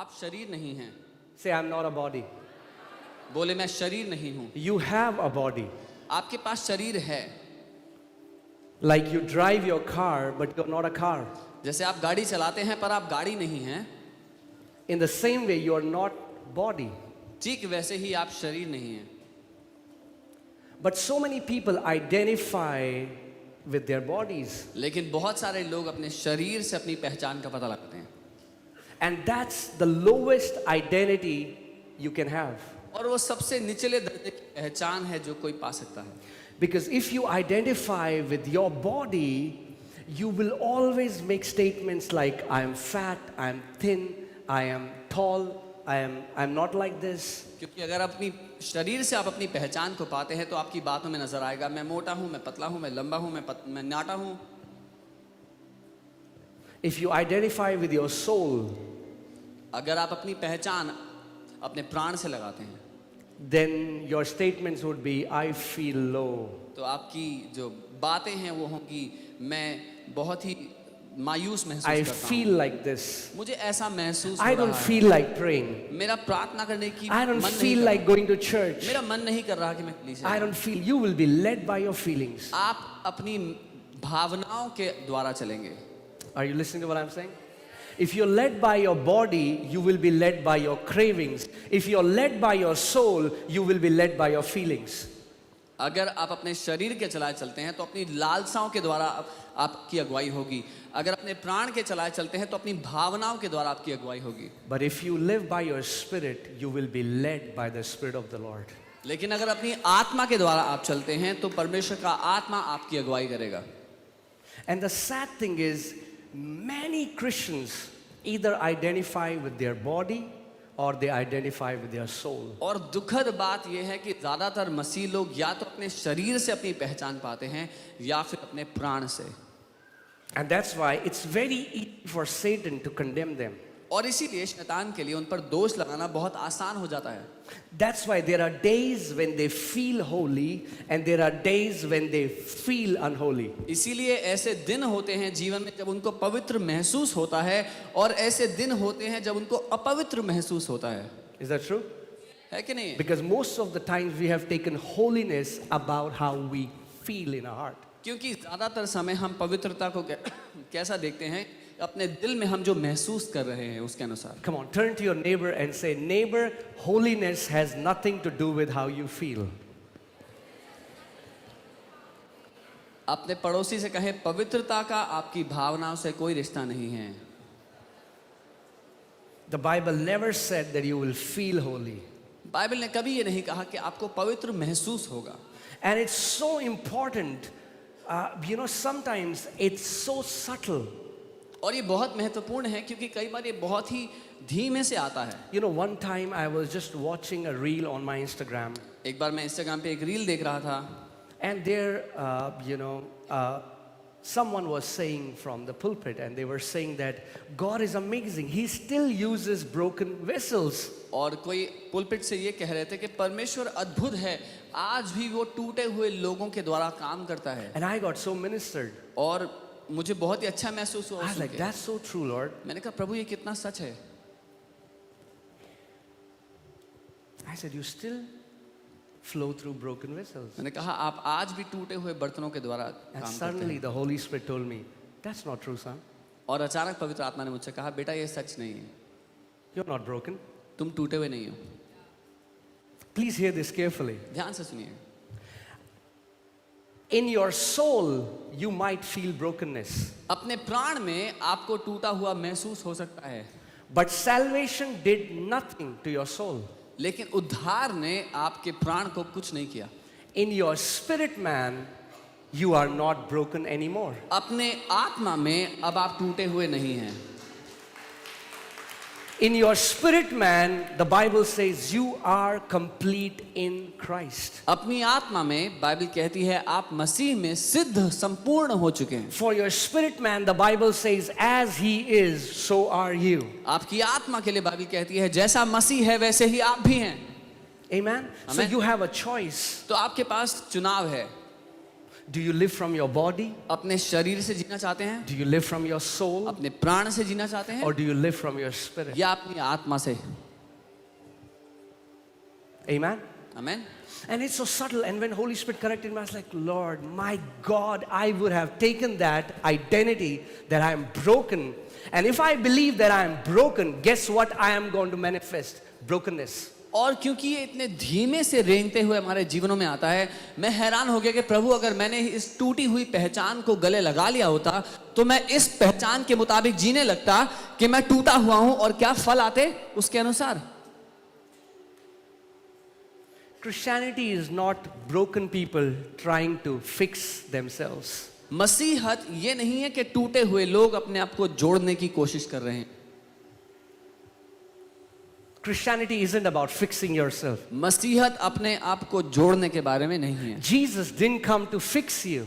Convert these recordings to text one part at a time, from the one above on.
आप शरीर नहीं हैं। Say, I'm not a body. बोले मैं शरीर नहीं हूँ। You have a body. आपके पास शरीर है। Like you drive your car, but you're not a car. जैसे आप गाड़ी चलाते हैं पर आप गाड़ी नहीं हैं, In the same way, you're not body. ठीक वैसे ही आप शरीर नहीं हैं। But so many people identify with their bodies. लेकिन बहुत सारे लोग अपने शरीर से अपनी पहचान का पता लगाते हैं, And that's the lowest identity you can have. और वो सबसे निचले दर्जे की पहचान है जो कोई पा सकता है। Because if you identify with your body, you will always make statements like, I am fat, I am thin, I am tall, I'm not like this. क्योंकि अगर अपनी शरीर से आप अपनी पहचान को पाते हैं तो आपकी बातों में नजर आएगा, मैं मोटा हूँ, मैं पतला हूँ, मैं लंबा हूँ, मैं नाटा हूँ। If you identify with your soul, अगर आप अपनी पहचान अपने प्राण से लगाते हैं then your statements would be, I feel low. तो आपकी जो बातें हैं वो होंगी, मैं बहुत ही मायूस महसूस I करता feel हूँ, like this. मुझे ऐसा महसूस I हो don't रहा है, feel like praying. मेरा प्रार्थना करने की I don't मन नहीं feel कर like going to church. मेरा मन नहीं कर रहा कि मैं कलीसिया I जाऊं। don't feel. You will be led by your feelings. आप अपनी भावनाओं के द्वारा चलेंगे। Are you listening to what I'm saying? If you're led by your body, you will be led by your cravings. If you're led by your soul, you will be led by your feelings. अगर आप अपने शरीर के चलाए चलते हैं तो अपनी लालसाओं के द्वारा आपकी अगुवाई होगी। अगर अपने प्राण के चलाए चलते हैं तो अपनी भावनाओं के द्वारा आपकी अगुवाई होगी। But if you live by your spirit, you will be led by the Spirit of the Lord. लेकिन अगर अपनी आत्मा के द्वारा आप चलते हैं तो परमेश्वर का आत्मा आपकी अगुवाई करेगा। And the sad thing is, many Christians either identify with their body or they identify with their soul. और दुखद बात यह है कि ज्यादातर मसीह लोग या तो अपने शरीर से अपनी पहचान पाते हैं या फिर अपने प्राण से। And that's why it's very easy for Satan to condemn them. और इसीलिए शैतान के लिए उन पर दोष लगाना बहुत आसान हो जाता है। That's why there are days when they feel holy and there are days when they feel unholy. इसीलिए ऐसे दिन होते हैं जीवन में जब उनको पवित्र महसूस होता है और ऐसे दिन होते हैं जब उनको अपवित्र महसूस होता है। Is that true? है कि नहीं? Because most of the times we have taken holiness about how we feel in our heart. क्योंकि ज्यादातर समय हम पवित्रता को कैसा देखते हैं, अपने दिल में हम जो महसूस कर रहे हैं उसके अनुसार। Come on, turn to your neighbor and say, neighbor, holiness has nothing to do with how you feel. अपने पड़ोसी से कहें, पवित्रता का आपकी भावनाओं से कोई रिश्ता नहीं है। The Bible never said that you will feel holy. Bible ने कभी ये नहीं कहा कि आपको पवित्र महसूस होगा। And it's so important, sometimes it's so subtle. और ये बहुत महत्वपूर्ण है क्योंकि कई बार ये बहुत ही धीमे से आता है। One time I was just watching a reel on my Instagram. एक बार मैं इंस्टाग्राम पे एक रील देख रहा था And there, someone was saying from the pulpit, and they were saying that God is amazing. He still uses broken vessels. और कोई pulpit से ये कह रहे थे कि परमेश्वर अद्भुत है, आज भी वो टूटे हुए लोगों के द्वारा काम करता है। And I got so ministered. और मुझे बहुत ही अच्छा महसूस हुआ I was like, सुन के। that's so true, Lord. मैंने कहा प्रभु ये कितना सच है। I said, you still flow through broken vessels. मैंने कहा आप आज भी टूटे हुए बर्तनों के द्वारा And काम करते suddenly हैं। the Holy Spirit told me, that's not true, son. और अचानक पवित्र आत्मा ने मुझसे कहा, बेटा ये सच नहीं है, You're not broken. तुम टूटे हुए नहीं हो। Please hear this carefully. ध्यान से सुनिए। In your soul, you might feel brokenness. अपने प्राण में आपको टूटा हुआ महसूस हो सकता है, But salvation did nothing to your soul. लेकिन उद्धार ने आपके प्राण को कुछ नहीं किया। In your spirit man, you are not broken anymore. अपने आत्मा में अब आप टूटे हुए नहीं हैं। In your spirit man, the Bible says you are complete in Christ. अपनी आत्मा में बाइबल कहती है आप मसीह में सिद्ध संपूर्ण हो चुके हैं। For your spirit man, the Bible says, as he is, so are you. आपकी आत्मा के लिए बाइबल कहती है जैसा मसीह है वैसे ही आप भी हैं। Amen? So Amen. you have a choice. तो आपके पास चुनाव है। Do you live from your body? अपने शरीर से जीना चाहते हैं, Do you live from your soul? अपने प्राण से जीना चाहते हैं, Or do you live from your spirit? या अपनी आत्मा से? Amen? Amen. And it's so subtle. And when Holy Spirit corrected me, I was like, Lord, my God, I would have taken that identity that I am broken. And if I believe that I am broken, guess what I am going to manifest? Brokenness. और क्योंकि ये इतने धीमे से रेंगते हुए हमारे जीवनों में आता है, मैं हैरान हो गया कि प्रभु, अगर मैंने इस टूटी हुई पहचान को गले लगा लिया होता तो मैं इस पहचान के मुताबिक जीने लगता कि मैं टूटा हुआ हूं, और क्या फल आते उसके अनुसार। Christianity is not broken people trying to fix themselves. मसीहत ये नहीं है कि टूटे हुए लोग अपने आप को जोड़ने की कोशिश कर रहे हैं। Christianity isn't about fixing yourself. मसीहत अपने आप को जोड़ने के बारे में नहीं है। Jesus didn't come to fix you.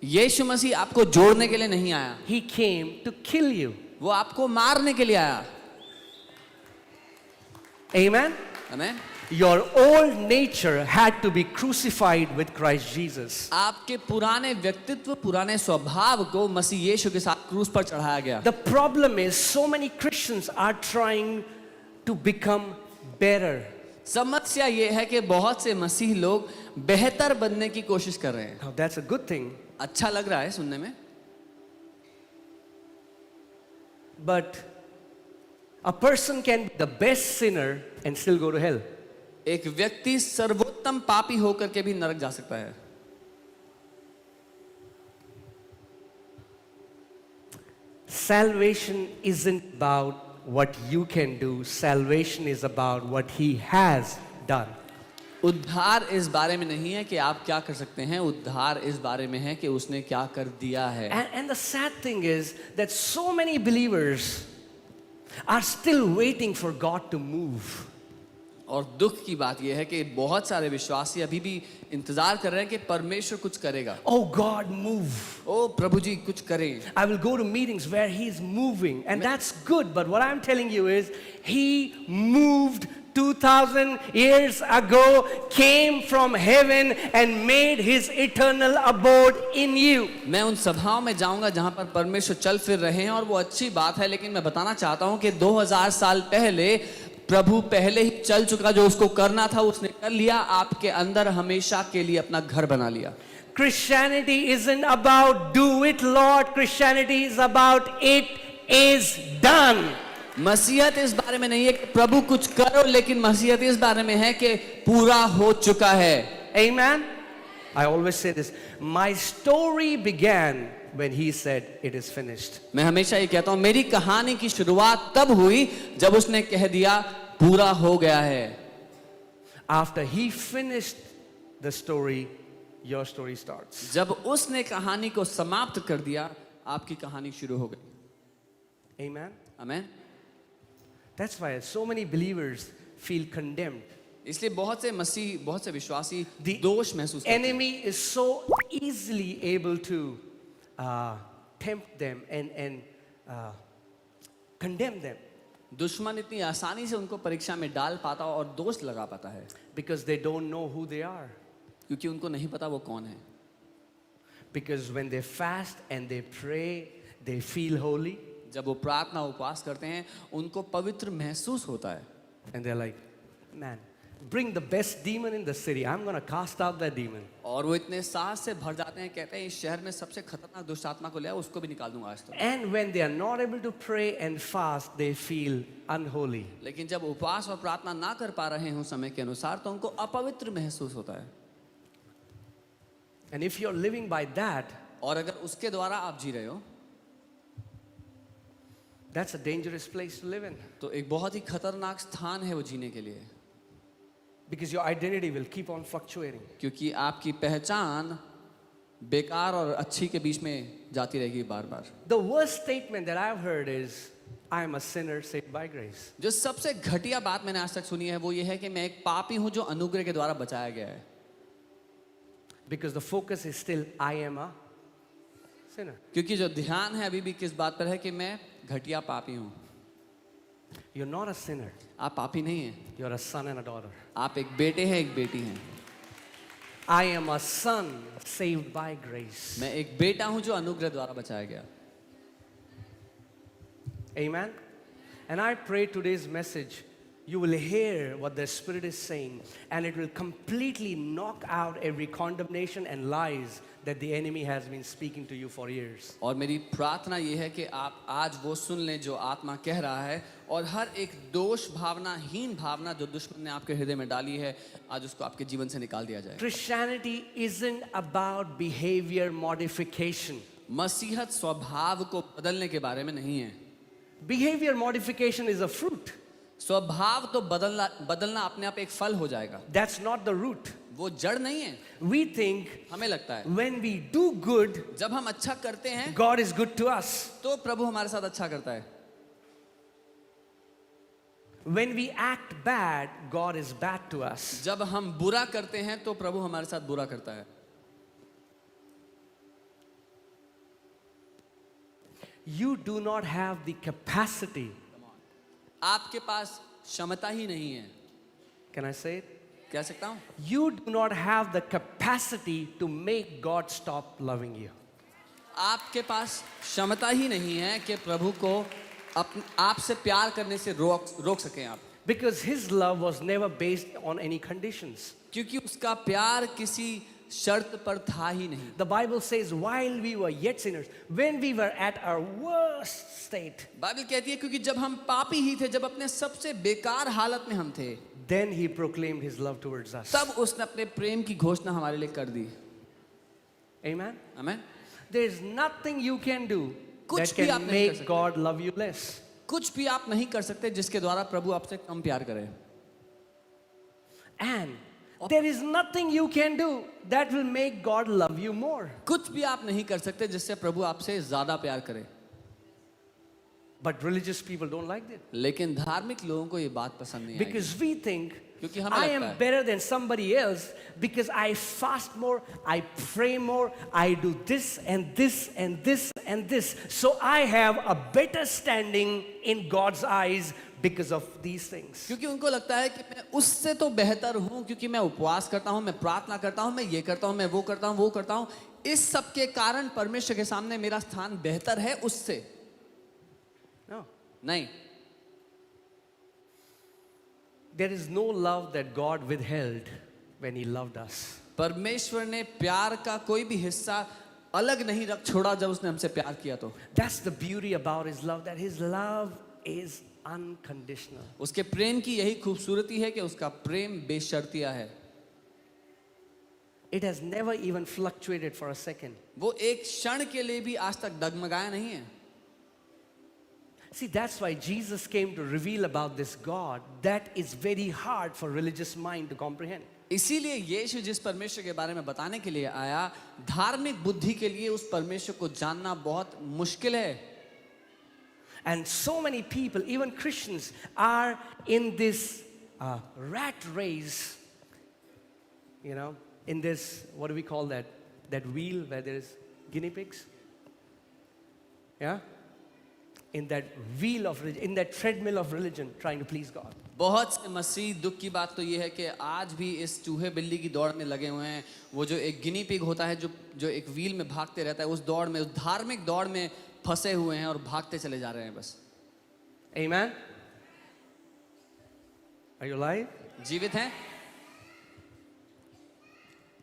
यीशु मसीह आपको जोड़ने के लिए नहीं आया, He came to kill you. वो आपको मारने के लिए आया। Amen? Amen. Your old nature had to be crucified with Christ Jesus. आपके पुराने व्यक्तित्व, पुराने स्वभाव को मसीह यीशु के साथ क्रूस पर चढ़ाया गया। The problem is so many Christians are trying to become better. समस्या ये है कि बहुत से मसीह लोग बेहतर बनने की कोशिश कर रहे हैं। Now that's a good thing, अच्छा लग रहा है सुनने में, but a person can be the best sinner and still go to hell. एक व्यक्ति सर्वोत्तम पापी होकर के भी नरक जा सकता है। Salvation isn't about what you can do. Salvation is about what He has done. उद्धार इस बारे में नहीं है कि आप क्या कर सकते हैं, उद्धार इस बारे में है कि उसने क्या कर दिया है। And the sad thing is that so many believers are still waiting for God to move. और दुख की बात यह है कि बहुत सारे विश्वासी अभी भी इंतजार कर रहे हैं कि परमेश्वर कुछ करेगा। Oh God, move. ओ प्रभु जी कुछ करें। I will go to meetings where He's moving, and that's good. But what I'm telling you is, He moved 2000 years ago, came from heaven and made His eternal abode in you. मैं उन सभाओं में जाऊंगा जहां पर परमेश्वर चल फिर रहे हैं, और वो अच्छी बात है, लेकिन मैं बताना चाहता हूं कि 2000 साल पहले प्रभु पहले ही चल चुका, जो उसको करना था उसने कर लिया, आपके अंदर हमेशा के लिए अपना घर बना लिया। Christianity isn't about do it, Lord. Christianity is about it is done. मसीहत इस बारे में नहीं है कि प्रभु कुछ करो, लेकिन मसीहत इस बारे में है कि पूरा हो चुका है। Amen? I always say this. My story began when He said it is finished. मैं हमेशा ये कहता हूं, मेरी कहानी की शुरुआत तब हुई जब उसने कह दिया पूरा हो गया है। After He finished the story, your story starts. जब उसने कहानी को समाप्त कर दिया, आपकी कहानी शुरू हो गई। Amen? Amen. That's why so many believers feel condemned. इसलिए बहुत से मसीह, बहुत से विश्वासी The दोष महसूस करते हैं। enemy is so easily able to tempt them and condemn them दुश्मन इतनी आसानी से उनको परीक्षा में डाल पाता और दोष लगा पाता है, because they don't know who they are. क्योंकि उनको नहीं पता वो कौन है। Because when they fast and they pray, they feel holy. जब वो प्रार्थना उपवास करते हैं, उनको पवित्र महसूस होता है, And they're like, man, bring the best demon in the city. I'm going to cast out that demon. और वो इतने साहस से भर जाते हैं, कहते हैं इस शहर में सबसे खतरनाक दुष्ट आत्मा को ले आओ, उसको भी निकाल दूंगा आज तो। And when they are not able to pray and fast, they feel unholy. लेकिन जब उपवास और प्रार्थना ना कर पा रहे हैं समय के अनुसार, तो उनको अपवित्र महसूस होता है। And if you're living by that, और अगर उसके द्वारा आप जी रहे हो, that's a dangerous place to live in. तो एक बहुत ही खतरनाक स्थान है वो जीने के लिए, Because your identity will keep on fluctuating. क्योंकि आपकी पहचान बेकार और अच्छी के बीच में जाती रहेगी बार बार। The worst statement that I've heard is, I am a sinner saved by grace. जो सबसे घटिया बात मैंने आज तक सुनी है वो ये है कि मैं एक पापी हूं जो अनुग्रह के द्वारा बचाया गया है। Because the focus is still, I am a sinner. क्योंकि जो ध्यान है अभी भी किस बात पर है कि मैं घटिया पापी हूं। You're not a sinner. आप पापी नहीं हैं, You're a son and a daughter. आप एक बेटे हैं, एक बेटी हैं। I am a son saved by grace. मैं एक बेटा हूं जो अनुग्रह द्वारा बचाया गया. Amen. And I pray today's message, you will hear what the Spirit is saying, and it will completely knock out every condemnation and lies that the enemy has been speaking to you for years. और मेरी प्रार्थना ये है कि आप आज वो सुन लें जो आत्मा कह रहा है, और हर एक दोष भावना, हीन भावना जो दुश्मन ने आपके हृदय में डाली है, आज उसको आपके जीवन से निकाल दिया जाए. Christianity isn't about behavior modification. मसीहत स्वभाव को बदलने के बारे में नहीं है. Behavior modification is a fruit. स्वभाव तो बदलना अपने आप एक फल हो जाएगा. That's not the root. वो जड़ नहीं है. We think हमें लगता है when we do good, जब हम अच्छा करते हैं God is good to us. तो प्रभु हमारे साथ अच्छा करता है. When we act bad, God is bad to us. जब हम बुरा करते हैं तो प्रभु हमारे साथ बुरा करता है. You do not have the capacity. आपके पास क्षमता ही नहीं है. Can I say it? कह सकता हूं? You do not have the capacity to make God stop loving you. आपके पास क्षमता ही नहीं है कि प्रभु को आपसे प्यार करने से रोक सकें आप. Because His love was never based on any conditions. क्योंकि उसका प्यार किसी शर्त पर था ही नहीं. The Bible says, while we were yet sinners, when we were at our worst state, Bible कहती है क्योंकि जब हम पापी ही थे, जब अपने सबसे बेकार हालत में हम थे, then He proclaimed His love towards us. तब उसने अपने प्रेम की घोषणा हमारे लिए कर दी. Amen. Amen. There is nothing you can do कुछ that भी आप can नहीं कर make सकते. God love you less. कुछ भी आप नहीं कर सकते जिसके द्वारा प्रभु आपसे कम प्यार करे. And there is nothing you can do that will make God love you more. कुछ भी आप नहीं कर सकते जिससे प्रभु आपसे ज्यादा प्यार करे. But religious people don't like that. लेकिन धार्मिक लोगों को ये बात पसंद नहीं आएगी. Because we think क्योंकि हमें I लगता am है better than somebody else because I fast more, I pray more, I do this and this and this and this. So I have a better standing in God's eyes because of these things. क्योंकि उनको लगता है कि मैं उससे तो बेहतर हूं, क्योंकि मैं उपवास करता हूं, मैं प्रार्थना करता हूं, मैं ये करता हूं, मैं वो करता हूं, वो करता हूं. इस सब के कारण परमेश्वर के सामने मेरा स्थान बेहतर है उससे. No. नहीं. There is no love that God withheld when He loved us. परमेश्वर ने प्यार का कोई भी हिस्सा अलग नहीं रख छोड़ा जब उसने हमसे प्यार किया. तो That's the beauty about His love, that His love is unconditional. उसके प्रेम की यही खूबसूरती है कि उसका प्रेम बेशर्तिया है. It has never even fluctuated for a second. वो एक क्षण के लिए भी आज तक डगमगाया नहीं है. See, that's why Jesus came to reveal about this God that is very hard for religious mind to comprehend. इसीलिए यीशु जिस परमेश्वर के बारे में बताने के लिए आया, धार्मिक बुद्धि के लिए उस परमेश्वर को जानना बहुत मुश्किल है. And so many people, even Christians, are in this rat race, you know, in this, what do we call that? That wheel where there is guinea pigs? Yeah? In that wheel of religion, in that treadmill of religion, trying to please God. बहुत से मसीह, दुख की बात तो ये है कि आज भी इस चूहे बिल्ली की दौड़ में लगे हुए हैं. वो जो एक गिनी पिग होता है, जो एक व्हील में भागते रहता है, उस दौड़ में, उस धार्मिक दौड़ में फंसे हुए हैं और भागते चले जा रहे हैं बस. Amen? Are you alive? जीवित हैं.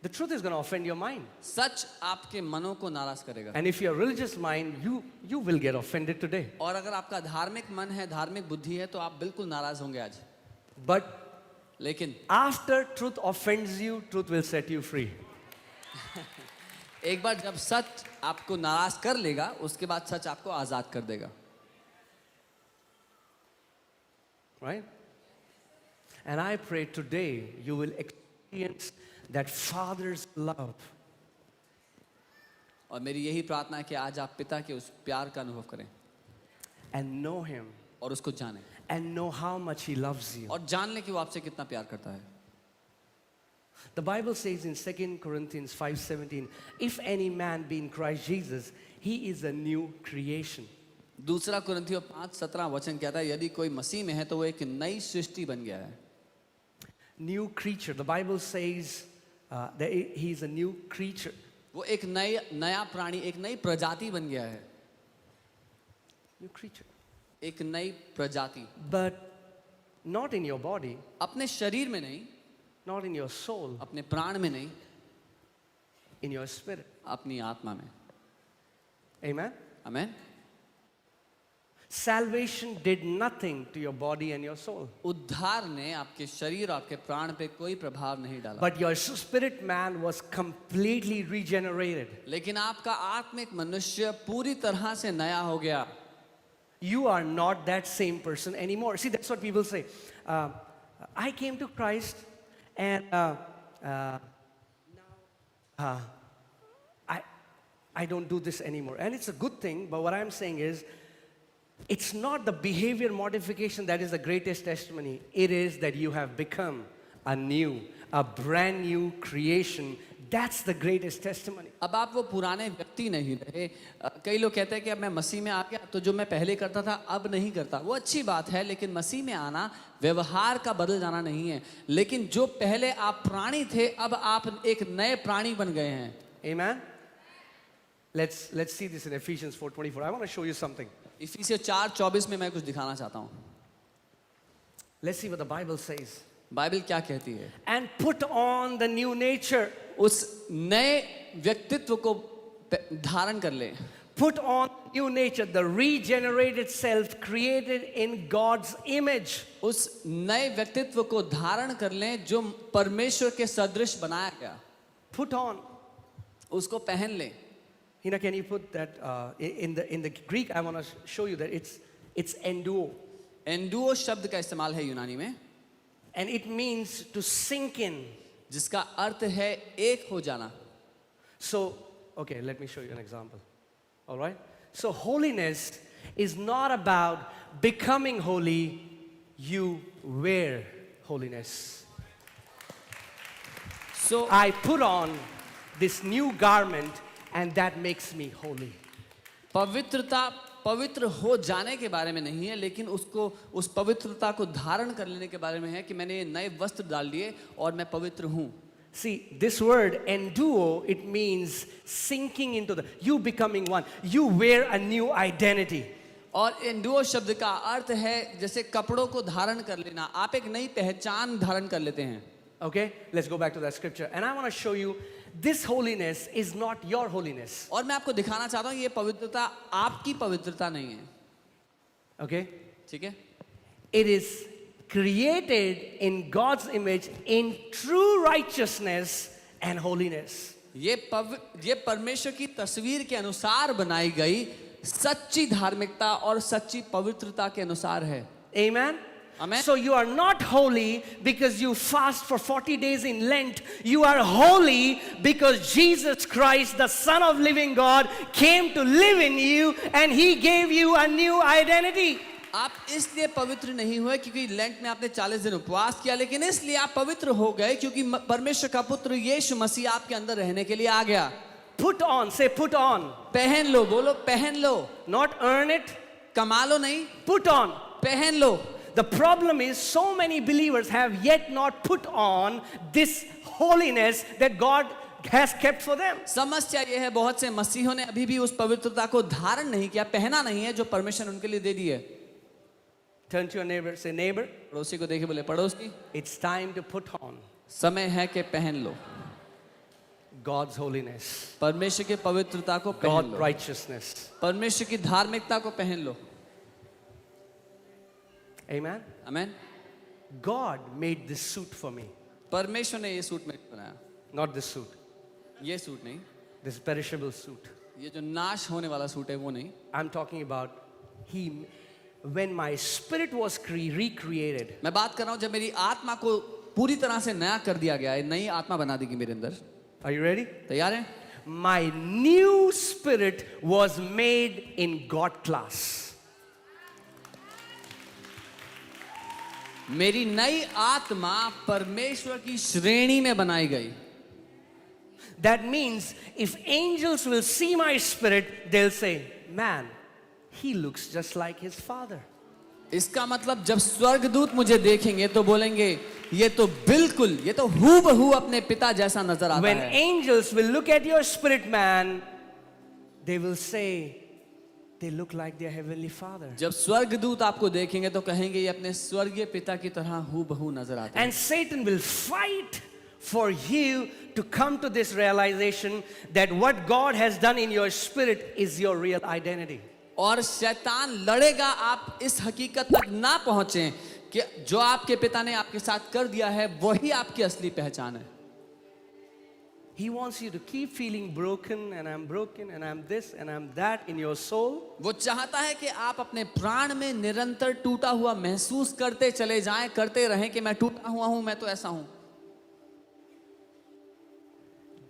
The truth is going to offend your mind. सच आपके मनों को नाराज करेगा. And if you're a religious mind, you will get offended today. और अगर आपका धार्मिक मन है, धार्मिक बुद्धि है, तो आप बिल्कुल नाराज होंगे आज. But लेकिन after truth offends you, truth will set you free. एक बार जब सच आपको नाराज कर लेगा, उसके बाद सच आपको आजाद कर देगा. Right? And I pray today you will experience that Father's love. और मेरी यही प्रार्थना है कि आज आप पिता के उस प्यार का अनुभव करें And know Him. और उसको जानें. And know how much He loves you. और जान लें कि वो आपसे कितना प्यार करता है. The Bible says in 2 Corinthians 5:17, if any man be in Christ Jesus, he is a new creation. दूसरा कुरिन्थियों 5:17 वचन कहता है, यदि कोई मसीह में है तो वो एक नई सृष्टि बन गया है. New creature. The Bible says he is a new creature. वो एक नया प्राणी, एक नई प्रजाति बन गया है, New creature. एक नई प्रजाति। But not in your body, अपने शरीर में नहीं, not in your soul, अपने प्राण में नहीं, in your spirit. अपनी आत्मा में। Amen? Amen. Salvation did nothing to your body and your soul. उद्धार ने आपके शरीर और आपके प्राण पे कोई प्रभाव नहीं डाला, But your spirit man was completely regenerated. लेकिन आपका आत्मिक मनुष्य पूरी तरह से नया हो गया। You are not that same person anymore. See, that's what people say. I came to Christ and I don't do this anymore. And it's a good thing, but what I'm saying is, it's not the behavior modification that is the greatest testimony. It is that you have become a brand new creation. That's the greatest testimony. अब आप वो पुराने व्यक्ति नहीं रहे। कई लोग कहते हैं कि अब मैं मसीह में आ गया तो जो मैं पहले करता था अब नहीं करता। वो अच्छी बात है, लेकिन मसीह में आना व्यवहार का बदल जाना नहीं है। लेकिन जो पहले आप प्राणी थे अब आप एक नए प्राणी बन गए हैं। Amen? Let's see this in Ephesians 4:24. I want to show you something. इफिसियों 4:24 में मैं कुछ दिखाना चाहता हूँ। Let's see what the Bible says. Bible क्या कहती है? And put on the new nature. उस नए व्यक्तित्व को धारण कर ले। Put on new nature, the regenerated self created in God's image. उस नए व्यक्तित्व को धारण कर लें जो परमेश्वर के सदृश बनाया गया। Put on. उसको पहन ले। Hina, can you put that in the Greek? I want to show you that it's enduo, एंडुओ शब्द का इस्तेमाल है यूनानी में, and it means to sink in. जिसका अर्थ है एक हो जाना। So, okay, let me show you an example. All right? So, holiness is not about becoming holy, you wear holiness. So I put on this new garment, and that makes me holy. पवित्रता पवित्र हो जाने के बारे में नहीं है, लेकिन उसको उस पवित्रता को धारण कर लेने के बारे में है कि मैंने ये नए वस्त्र डाल लिए और मैं पवित्र हूँ। See, this word enduo, it means sinking into you becoming one. You wear a new identity. और एंडुओ शब्द का अर्थ है जैसे कपड़ों को धारण कर लेना, आप एक नई पहचान धारण कर लेते हैं। Okay, let's go back to that scripture, and I want to show you this holiness is not your holiness. और मैं आपको दिखाना चाहता हूँ ये पवित्रता आपकी पवित्रता नहीं है। Okay, ठीक है? it is created in God's image in true righteousness and holiness. ये परमेश्वर की तस्वीर के अनुसार बनाई गई सच्ची धार्मिकता और सच्ची पवित्रता के अनुसार है। Amen. Amen. So you are not holy because you fast for 40 days in Lent. You are holy because Jesus Christ, the Son of living God, came to live in you and He gave you a new identity. आप इसलिए पवित्र नहीं हुए क्योंकि lent में आपने 40 दिन उपवास किया, लेकिन इसलिए आप पवित्र हो गए क्योंकि परमेश्वर का पुत्र यीशु मसीह आपके अंदर रहने के लिए आ गया। Put on, say put on. पहन लो, बोलो पहन लो। Not earn it, कमा लो नहीं, put on. पहन लो। The problem is so many believers have yet not put on this holiness that God has kept for them. समस्या ये है बहुत से मसीहों ने अभी भी उस पवित्रता को धारण नहीं किया, पहना नहीं है जो परमेश्वर उनके लिए दे दी है। Turn to your neighbor, say neighbor, पड़ोसी को देखे बोले पड़ोसी, it's time to put on समय है कि पहन लो God's holiness, परमेश्वर की पवित्रता को पहन God's लो, righteousness. परमेश्वर की धार्मिकता को पहन लो। Amen. Amen. God made this suit for me, परमेश्वर ने ये सूट मेरे को बनाया, not this suit, ये सूट नहीं, this perishable suit. ये जो नाश होने वाला सूट है वो नहीं। I'm talking about when my spirit was recreated, मैं बात कर रहा हूँ जब मेरी आत्मा को पूरी तरह से नया कर दिया गया है, नई आत्मा बना दी गई मेरे अंदर। are you ready? तैयार हैं? My new spirit was made in God class. मेरी नई आत्मा परमेश्वर की श्रेणी में बनाई गई। That means if angels will see my spirit, they'll say, man, he looks just like his father. इसका मतलब जब स्वर्गदूत मुझे देखेंगे तो बोलेंगे ये तो बिल्कुल, ये तो हूबहू अपने पिता जैसा नजर आता When है। angels will look at your spirit man, they will say, they look like their heavenly father. जब स्वर्गदूत आपको देखेंगे तो कहेंगे ये अपने स्वर्गीय पिता की तरह हूबहू नजर आते हैं। And Satan will fight for you to come to this realization that what God has done in your spirit is your real identity. और शैतान लड़ेगा आप इस हकीकत तक ना पहुंचे कि जो आपके पिता ने आपके साथ कर दिया है वही आपकी असली पहचान है। He wants you to keep feeling broken and I'm this and I'm that in your soul. वो चाहता है कि आप अपने प्राण में निरंतर टूटा हुआ महसूस करते चले जाएं, करते रहें कि मैं टूटा हुआ हूं, मैं तो ऐसा हूं।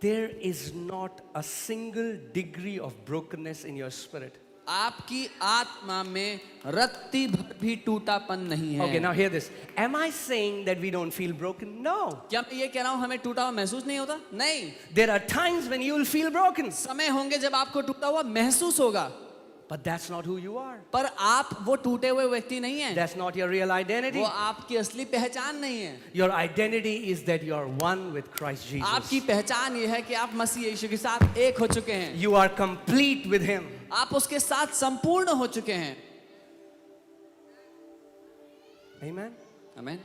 There is not a single degree of brokenness in your spirit. आपकी आत्मा में रत्ती भर भी टूटापन नहीं है। Okay, now hear this. Am I saying that we don't feel broken? No. क्या मैं ये कह रहा हूं हमें टूटा हुआ महसूस नहीं होता? नहीं। There are times when you will feel broken, समय होंगे जब आपको टूटा हुआ महसूस होगा, but that's not who you are. पर आप वो टूटे हुए व्यक्ति नहीं हैं। That's not your real identity. वो आपकी असली पहचान नहीं है। Your identity is that you are one with Christ Jesus. आपकी पहचान ये है कि आप मसीह यीशु के साथ एक हो चुके हैं। You are complete with Him. आप उसके साथ संपूर्ण हो चुके हैं। Amen. आमीन।